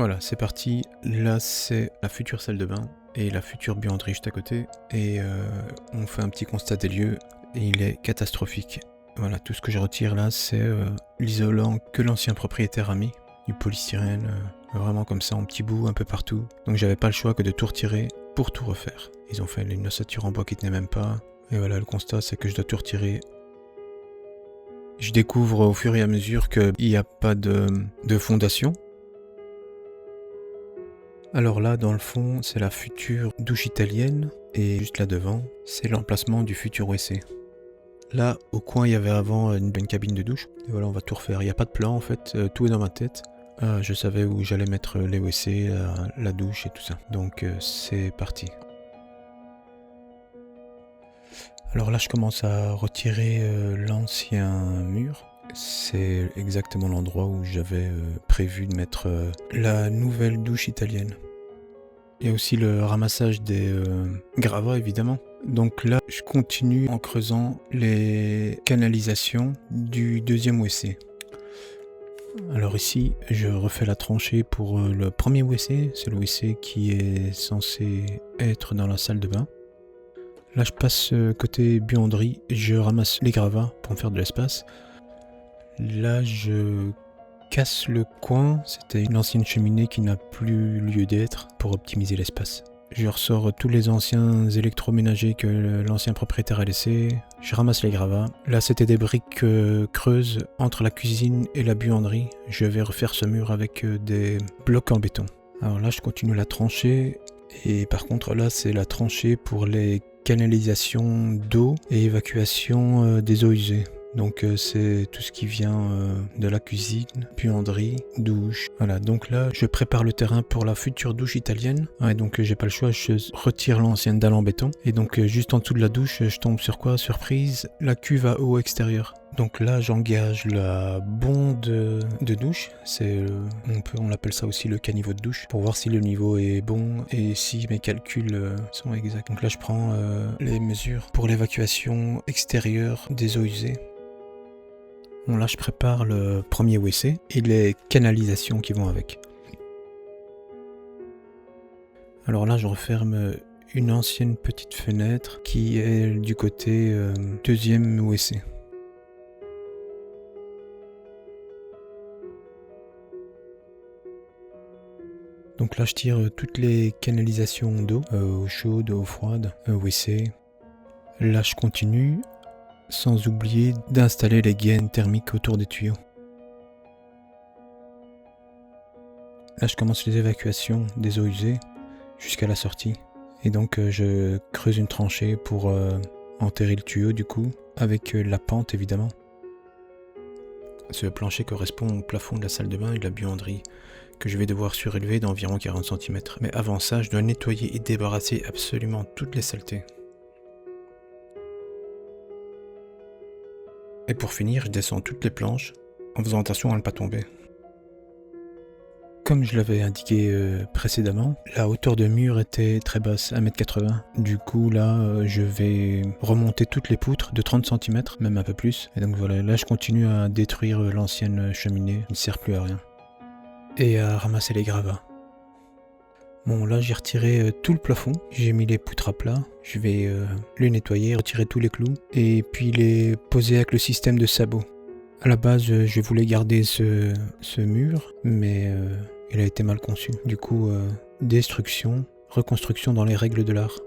Voilà, c'est parti. Là, c'est la future salle de bain et la future buanderie juste à côté. Et on fait un petit constat des lieux et il est catastrophique. Voilà, tout ce que je retire là, c'est l'isolant que l'ancien propriétaire a mis. Du polystyrène, vraiment comme ça en petits bouts un peu partout. Donc j'avais pas le choix que de tout retirer pour tout refaire. Ils ont fait une ossature en bois qui tenait même pas. Et voilà, le constat, c'est que je dois tout retirer. Je découvre au fur et à mesure qu'il n'y a pas de fondation. Alors là, dans le fond, c'est la future douche italienne, et juste là devant, c'est l'emplacement du futur WC. Là, au coin, il y avait avant une cabine de douche, et voilà, on va tout refaire. Il n'y a pas de plan en fait, tout est dans ma tête. Je savais où j'allais mettre les WC, la douche et tout ça. Donc c'est parti. Alors là, je commence à retirer l'ancien mur. C'est exactement l'endroit où j'avais prévu de mettre la nouvelle douche italienne. Il y a aussi le ramassage des gravats évidemment. Donc là, je continue en creusant les canalisations du deuxième WC. Alors ici, je refais la tranchée pour le premier WC. C'est le WC qui est censé être dans la salle de bain. Là, je passe côté buanderie. Je ramasse les gravats pour me faire de l'espace. Là, je casse le coin, c'était une ancienne cheminée qui n'a plus lieu d'être pour optimiser l'espace. Je ressors tous les anciens électroménagers que l'ancien propriétaire a laissés, je ramasse les gravats. Là c'était des briques creuses entre la cuisine et la buanderie. Je vais refaire ce mur avec des blocs en béton. Alors là je continue la tranchée et par contre là c'est la tranchée pour les canalisations d'eau et évacuation des eaux usées. Donc c'est tout ce qui vient de la cuisine, buanderie, douche. Voilà, donc là je prépare le terrain pour la future douche italienne. Ouais, donc j'ai pas le choix, je retire l'ancienne dalle en béton. Et donc juste en dessous de la douche, je tombe sur quoi? Surprise, la cuve à eau extérieure. Donc là j'engage la bonde de douche, c'est on l'appelle ça aussi le caniveau de douche, pour voir si le niveau est bon et si mes calculs sont exacts. Donc là je prends les mesures pour l'évacuation extérieure des eaux usées. Bon là je prépare le premier WC et les canalisations qui vont avec. Alors là je referme une ancienne petite fenêtre qui est du côté deuxième WC. Donc là je tire toutes les canalisations d'eau, eau chaude, eau froide, WC. Là je continue. Sans oublier d'installer les gaines thermiques autour des tuyaux. Là je commence les évacuations des eaux usées jusqu'à la sortie. Et donc je creuse une tranchée pour enterrer le tuyau du coup, avec la pente évidemment. Ce plancher correspond au plafond de la salle de bain et de la buanderie, que je vais devoir surélever d'environ 40 cm. Mais avant ça, je dois nettoyer et débarrasser absolument toutes les saletés. Et pour finir, je descends toutes les planches en faisant attention à ne pas tomber. Comme je l'avais indiqué précédemment, la hauteur de mur était très basse, 1,80 m. Du coup là, je vais remonter toutes les poutres de 30 cm, même un peu plus. Et donc voilà, là je continue à détruire l'ancienne cheminée, qui ne sert plus à rien. Et à ramasser les gravats. Bon là j'ai retiré tout le plafond, j'ai mis les poutres à plat, je vais les nettoyer, retirer tous les clous et puis les poser avec le système de sabot. À la base je voulais garder ce mur mais il a été mal conçu. Du coup destruction, reconstruction dans les règles de l'art.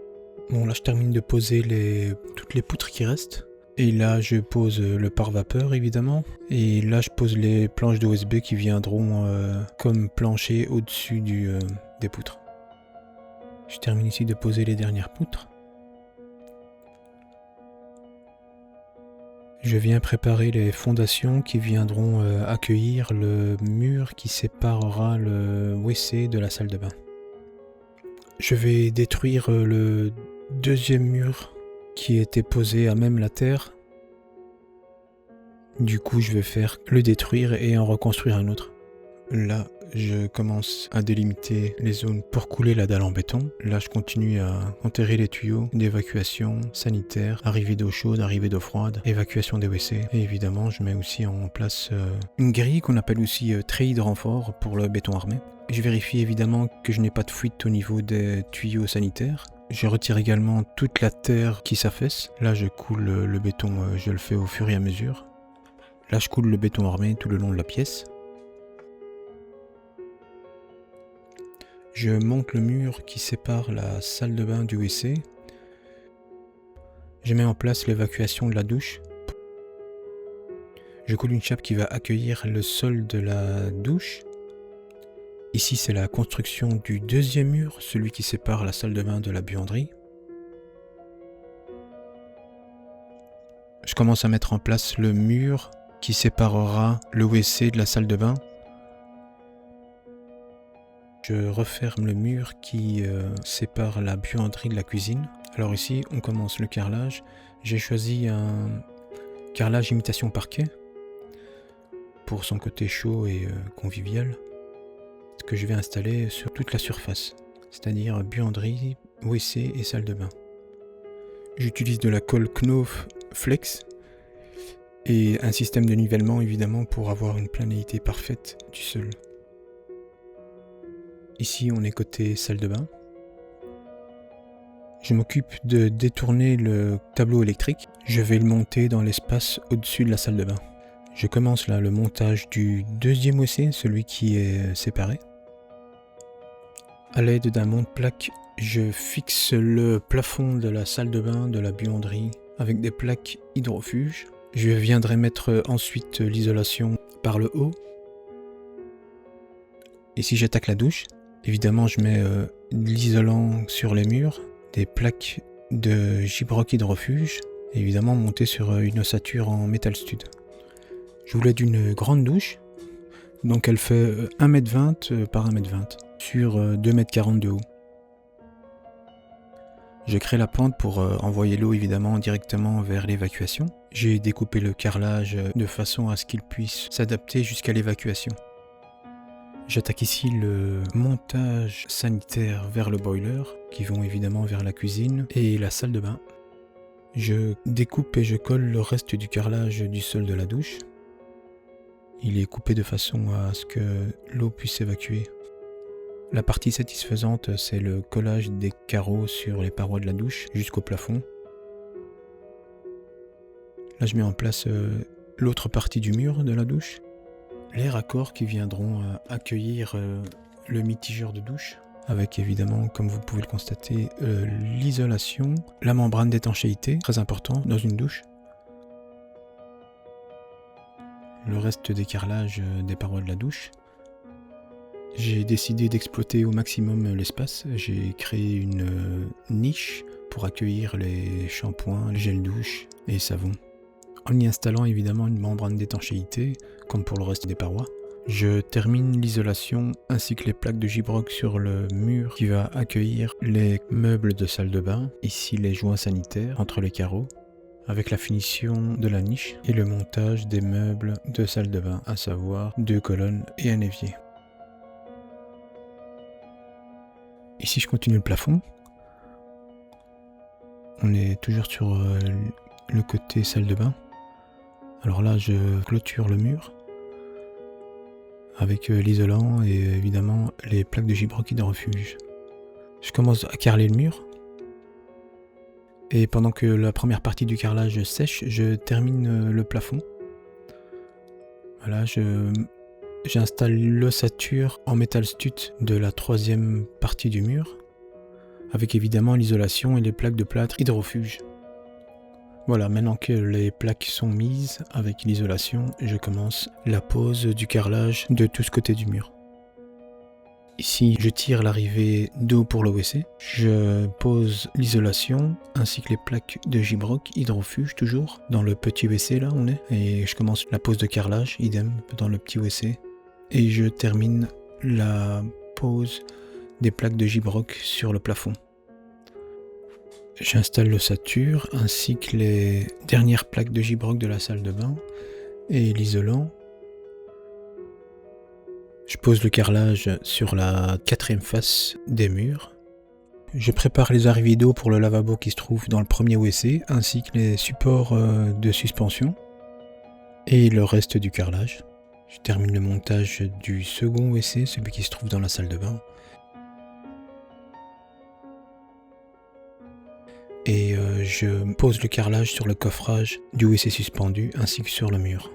Bon là je termine de poser toutes les poutres qui restent. Et là je pose le pare-vapeur évidemment. Et là je pose les planches d'OSB qui viendront comme plancher au-dessus des poutres. Je termine ici de poser les dernières poutres. Je viens préparer les fondations qui viendront accueillir le mur qui séparera le WC de la salle de bain. Je vais détruire le deuxième mur qui était posé à même la terre. Du coup, je vais le détruire et en reconstruire un autre. Là, je commence à délimiter les zones pour couler la dalle en béton. Là, je continue à enterrer les tuyaux d'évacuation sanitaire, arrivée d'eau chaude, arrivée d'eau froide, évacuation des WC. Et évidemment, je mets aussi en place une grille qu'on appelle aussi treillis de renfort pour le béton armé. Je vérifie évidemment que je n'ai pas de fuite au niveau des tuyaux sanitaires. Je retire également toute la terre qui s'affaisse. Là, je coule le béton, je le fais au fur et à mesure. Là, je coule le béton armé tout le long de la pièce. Je monte le mur qui sépare la salle de bain du WC. Je mets en place l'évacuation de la douche. Je coule une chape qui va accueillir le sol de la douche. Ici, c'est la construction du deuxième mur, celui qui sépare la salle de bain de la buanderie. Je commence à mettre en place le mur qui séparera le WC de la salle de bain. Je referme le mur qui sépare la buanderie de la cuisine. Alors ici, on commence le carrelage. J'ai choisi un carrelage imitation parquet pour son côté chaud et convivial, que je vais installer sur toute la surface, c'est-à-dire buanderie, WC et salle de bain. J'utilise de la colle Knauf Flex et un système de nivellement évidemment pour avoir une planéité parfaite du sol. Ici on est côté salle de bain. Je m'occupe de détourner le tableau électrique. Je vais le monter dans l'espace au-dessus de la salle de bain. Je commence là le montage du deuxième WC, celui qui est séparé. À l'aide d'un monte-plaque, je fixe le plafond de la salle de bain de la buanderie avec des plaques hydrofuges. Je viendrai mettre ensuite l'isolation par le haut. Ici j'attaque la douche. Évidemment je mets de l'isolant sur les murs, des plaques de gibroc hydrofuge, et évidemment monté sur une ossature en métal stud. Je voulais d'une grande douche, donc elle fait 1,20 m par 1,20 m sur 2,40 m de haut. Je crée la pente pour envoyer l'eau évidemment directement vers l'évacuation. J'ai découpé le carrelage de façon à ce qu'il puisse s'adapter jusqu'à l'évacuation. J'attaque ici le montage sanitaire vers le boiler, qui vont évidemment vers la cuisine et la salle de bain. Je découpe et je colle le reste du carrelage du sol de la douche. Il est coupé de façon à ce que l'eau puisse s'évacuer. La partie satisfaisante, c'est le collage des carreaux sur les parois de la douche jusqu'au plafond. Là, je mets en place l'autre partie du mur de la douche. Les raccords qui viendront accueillir le mitigeur de douche, avec évidemment, comme vous pouvez le constater, l'isolation, la membrane d'étanchéité, très important dans une douche. Le reste des carrelages des parois de la douche. J'ai décidé d'exploiter au maximum l'espace. J'ai créé une niche pour accueillir les shampoings, les gels douche et savons. En y installant évidemment une membrane d'étanchéité, comme pour le reste des parois. Je termine l'isolation ainsi que les plaques de gibroc sur le mur qui va accueillir les meubles de salle de bain, ici les joints sanitaires entre les carreaux, avec la finition de la niche et le montage des meubles de salle de bain, à savoir 2 colonnes et un évier. Ici je continue le plafond. On est toujours sur le côté salle de bain. Alors là je clôture le mur avec l'isolant et évidemment les plaques de gibroc hydrofuge. Je commence à carreler le mur. Et pendant que la première partie du carrelage sèche, je termine le plafond. Voilà, j'installe l'ossature en métal stud de la troisième partie du mur, avec évidemment l'isolation et les plaques de plâtre hydrofuge. Voilà, maintenant que les plaques sont mises avec l'isolation, je commence la pose du carrelage de tout ce côté du mur. Ici, je tire l'arrivée d'eau pour le WC. Je pose l'isolation ainsi que les plaques de gibroc hydrofuge toujours dans le petit WC là on est. Et je commence la pose de carrelage, idem dans le petit WC. Et je termine la pose des plaques de gibroc sur le plafond. J'installe l'ossature ainsi que les dernières plaques de gibroc de la salle de bain et l'isolant. Je pose le carrelage sur la 4e face des murs. Je prépare les arrivées d'eau pour le lavabo qui se trouve dans le premier WC, ainsi que les supports de suspension et le reste du carrelage. Je termine le montage du second WC, celui qui se trouve dans la salle de bain. Et je pose le carrelage sur le coffrage du WC suspendu ainsi que sur le mur.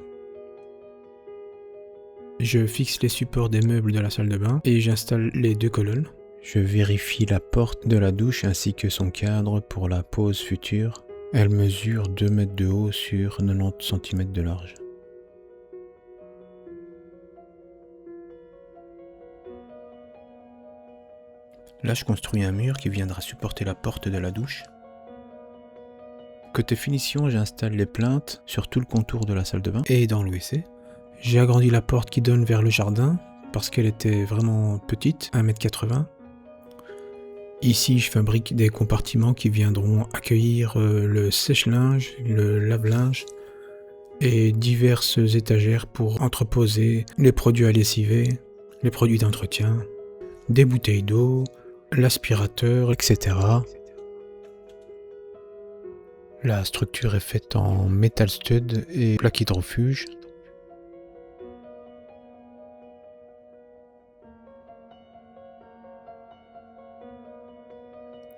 Je fixe les supports des meubles de la salle de bain et j'installe les 2 colonnes. Je vérifie la porte de la douche ainsi que son cadre pour la pose future. Elle mesure 2 mètres de haut sur 90 cm de large. Là, je construis un mur qui viendra supporter la porte de la douche. Côté finition, j'installe les plinthes sur tout le contour de la salle de bain et dans le WC. J'ai agrandi la porte qui donne vers le jardin parce qu'elle était vraiment petite, 1,80 m. Ici, je fabrique des compartiments qui viendront accueillir le sèche-linge, le lave-linge et diverses étagères pour entreposer les produits à lessiver, les produits d'entretien, des bouteilles d'eau, l'aspirateur, etc. La structure est faite en métal stud et plaque hydrofuge.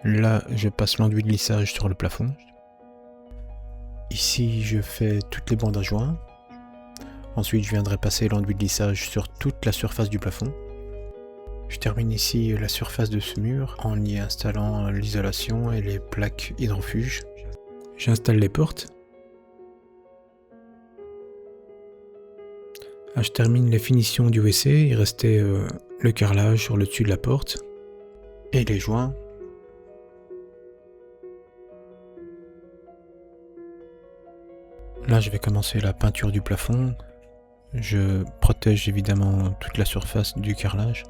Là, je passe l'enduit de lissage sur le plafond. Ici, je fais toutes les bandes à joints. Ensuite, je viendrai passer l'enduit de lissage sur toute la surface du plafond. Je termine ici la surface de ce mur en y installant l'isolation et les plaques hydrofuges. J'installe les portes. Je termine les finitions du WC. Il restait le carrelage sur le dessus de la porte et les joints. Là, je vais commencer la peinture du plafond. Je protège évidemment toute la surface du carrelage.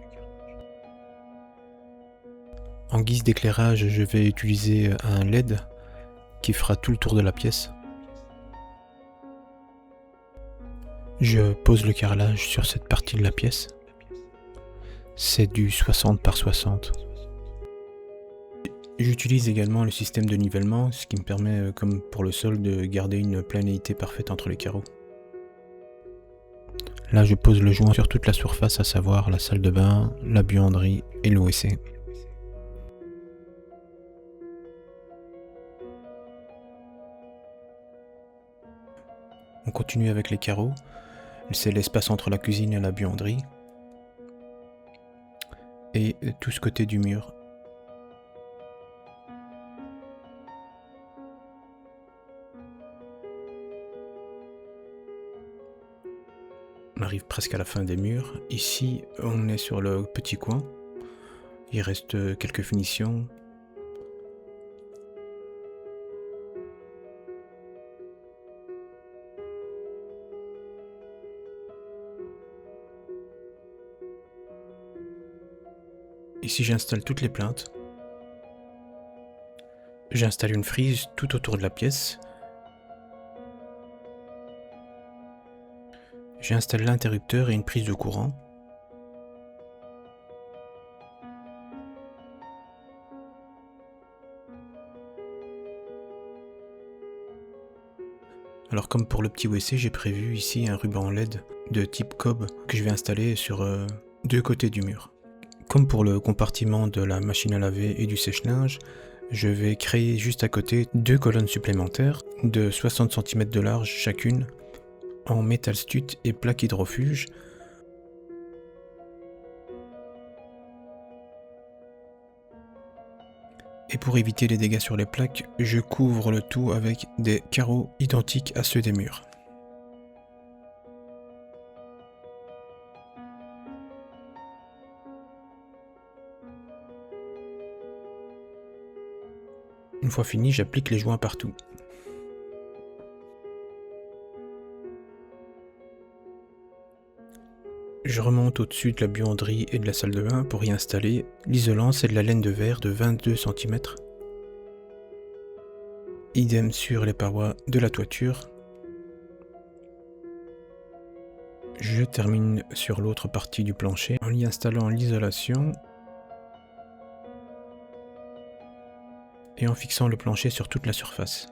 En guise d'éclairage, je vais utiliser un LED qui fera tout le tour de la pièce. Je pose le carrelage sur cette partie de la pièce. C'est du 60 par 60. J'utilise également le système de nivellement, ce qui me permet, comme pour le sol, de garder une planéité parfaite entre les carreaux. Là, je pose le joint sur toute la surface, à savoir la salle de bain, la buanderie et le WC. On continue avec les carreaux. C'est l'espace entre la cuisine et la buanderie. Et tout ce côté du mur. On arrive presque à la fin des murs. Ici, on est sur le petit coin. Il reste quelques finitions. Ici, j'installe toutes les plinthes. J'installe une frise tout autour de la pièce. J'installe l'interrupteur et une prise de courant. Alors comme pour le petit WC, j'ai prévu ici un ruban LED de type cob que je vais installer sur 2 côtés du mur. Comme pour le compartiment de la machine à laver et du sèche-linge, je vais créer juste à côté 2 colonnes supplémentaires de 60 cm de large chacune, en métal stud et plaque hydrofuge. Et pour éviter les dégâts sur les plaques, je couvre le tout avec des carreaux identiques à ceux des murs. Une fois fini, j'applique les joints partout. Je remonte au-dessus de la buanderie et de la salle de bain pour y installer l'isolant, c'est de la laine de verre de 22 cm. Idem sur les parois de la toiture. Je termine sur l'autre partie du plancher en y installant l'isolation et en fixant le plancher sur toute la surface.